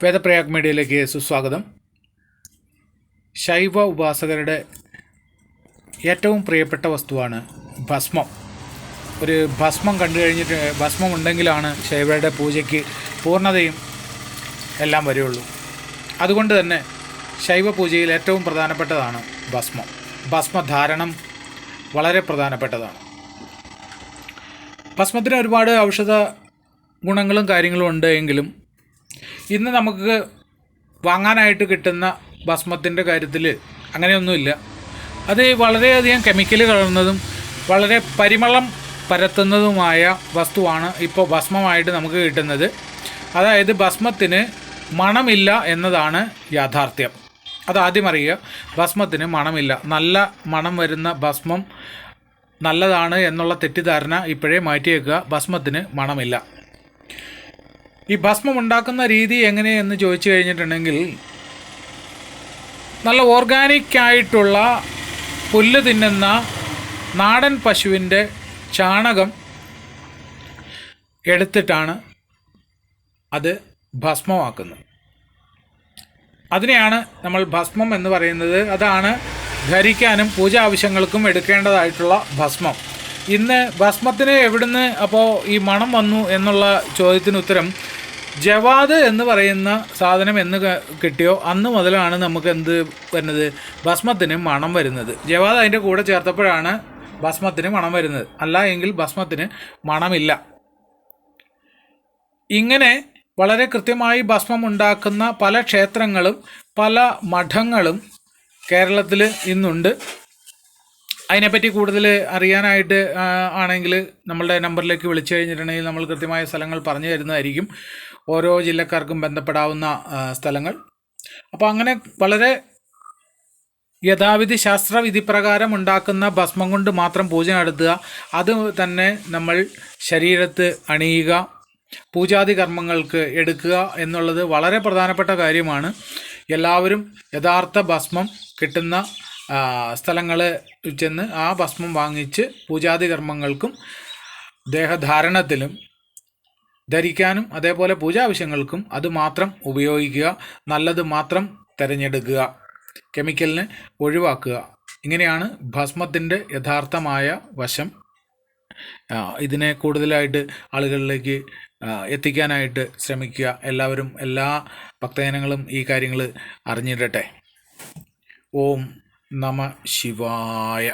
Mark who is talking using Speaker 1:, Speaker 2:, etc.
Speaker 1: വേദപ്രയാഗ് മീഡിയയിലേക്ക് സുസ്വാഗതം. ശൈവ ഉപാസകരുടെ ഏറ്റവും പ്രിയപ്പെട്ട വസ്തുവാണ് ഭസ്മം. ഒരു ഭസ്മം കണ്ടു കഴിഞ്ഞിട്ട് ഭസ്മം ഉണ്ടെങ്കിലാണ് ശൈവരുടെ പൂജയ്ക്ക് പൂർണ്ണതയും എല്ലാം വരികയുള്ളൂ. അതുകൊണ്ട് തന്നെ ശൈവ പൂജയിൽ ഏറ്റവും പ്രധാനപ്പെട്ടതാണ് ഭസ്മം. ഭസ്മധാരണം വളരെ പ്രധാനപ്പെട്ടതാണ്. ഭസ്മത്തിന് ഒരുപാട് ഔഷധ ഗുണങ്ങളും കാര്യങ്ങളും ഉണ്ട് എങ്കിലും ഇന്ന് നമുക്ക് വാങ്ങാനായിട്ട് കിട്ടുന്ന ഭസ്മത്തിൻ്റെ കാര്യത്തിൽ അങ്ങനെയൊന്നുമില്ല. അത് വളരെയധികം കെമിക്കൽ കലർന്നതും വളരെ പരിമളം പരത്തുന്നതുമായ വസ്തുവാണ് ഇപ്പോൾ ഭസ്മമായിട്ട് നമുക്ക് കിട്ടുന്നത്. അതായത് ഭസ്മത്തിന് മണമില്ല എന്നതാണ് യാഥാർത്ഥ്യം. അതാദ്യം അറിയുക, ഭസ്മത്തിന് മണമില്ല. നല്ല മണം വരുന്ന ഭസ്മം നല്ലതാണ് എന്നുള്ള തെറ്റിദ്ധാരണ ഇപ്പോഴേ മാറ്റിയേക്കുക. ഭസ്മത്തിന് മണമില്ല. ഈ ഭസ്മം ഉണ്ടാക്കുന്ന രീതി എങ്ങനെയെന്ന് ചോദിച്ചു കഴിഞ്ഞിട്ടുണ്ടെങ്കിൽ, നല്ല ഓർഗാനിക്കായിട്ടുള്ള പുല്ല് തിന്നുന്ന നാടൻ പശുവിൻ്റെ ചാണകം എടുത്തിട്ടാണ് അത് ഭസ്മമാക്കുന്നത്. അതിനെയാണ് നമ്മൾ ഭസ്മം എന്ന് പറയുന്നത്. അതാണ് ധരിക്കാനും പൂജ ആവശ്യങ്ങൾക്കും എടുക്കേണ്ടതായിട്ടുള്ള ഭസ്മം. ഇന്ന് ഭസ്മത്തിന് എവിടുന്ന് അപ്പോൾ ഈ മണം വന്നു എന്നുള്ള ചോദ്യത്തിന് ഉത്തരം, ജവാദ് എന്ന് പറയുന്ന സാധനം എന്ന് കിട്ടിയോ അന്ന് മുതലാണ് നമുക്ക് എന്ത് വരുന്നത്, ഭസ്മത്തിന് മണം വരുന്നത്. ജവാദ് അതിൻ്റെ കൂടെ ചേർത്തപ്പോഴാണ് ഭസ്മത്തിന് മണം വരുന്നത്. അല്ല എങ്കിൽ ഭസ്മത്തിന് മണമില്ല. ഇങ്ങനെ വളരെ കൃത്യമായി ഭസ്മം ഉണ്ടാക്കുന്ന പല ക്ഷേത്രങ്ങളും പല മഠങ്ങളും കേരളത്തിൽ ഇന്നുണ്ട്. അതിനെപ്പറ്റി കൂടുതൽ അറിയാനായിട്ട് ആണെങ്കിൽ നമ്മളുടെ നമ്പറിലേക്ക് വിളിച്ചു കഴിഞ്ഞിട്ടുണ്ടെങ്കിൽ നമ്മൾ കൃത്യമായ സ്ഥലങ്ങൾ പറഞ്ഞു തരുന്നതായിരിക്കും, ഓരോ ജില്ലക്കാർക്കും ബന്ധപ്പെടാവുന്ന സ്ഥലങ്ങൾ. അപ്പോൾ അങ്ങനെ വളരെ യഥാവിധി ശാസ്ത്രവിധി പ്രകാരം ഉണ്ടാക്കുന്ന ഭസ്മം കൊണ്ട് മാത്രം പൂജ നടത്തുക, അത് തന്നെ നമ്മൾ ശരീരത്ത് അണിയുക, പൂജാതി കർമ്മങ്ങൾക്ക് എടുക്കുക എന്നുള്ളത് വളരെ പ്രധാനപ്പെട്ട കാര്യമാണ്. എല്ലാവരും യഥാർത്ഥ ഭസ്മം കിട്ടുന്ന സ്ഥലങ്ങൾ ചെന്ന് ആ ഭസ്മം വാങ്ങിച്ച് പൂജാതി കർമ്മങ്ങൾക്കും ദേഹധാരണത്തിലും ധരിക്കാനും അതേപോലെ പൂജാവശ്യങ്ങൾക്കും അത് മാത്രം ഉപയോഗിക്കുക. നല്ലത് മാത്രം തിരഞ്ഞെടുക്കുക, കെമിക്കലിനെ ഒഴിവാക്കുക. ഇങ്ങനെയാണ് ഭസ്മത്തിൻ്റെ യഥാർത്ഥമായ വശം. ഇതിനെ കൂടുതലായിട്ട് ആളുകളിലേക്ക് എത്തിക്കാനായിട്ട് ശ്രമിക്കുക. എല്ലാവരും, എല്ലാ ഭക്തജനങ്ങളും ഈ കാര്യങ്ങൾ അറിഞ്ഞിടട്ടെ. ഓം നമ ശിവായ.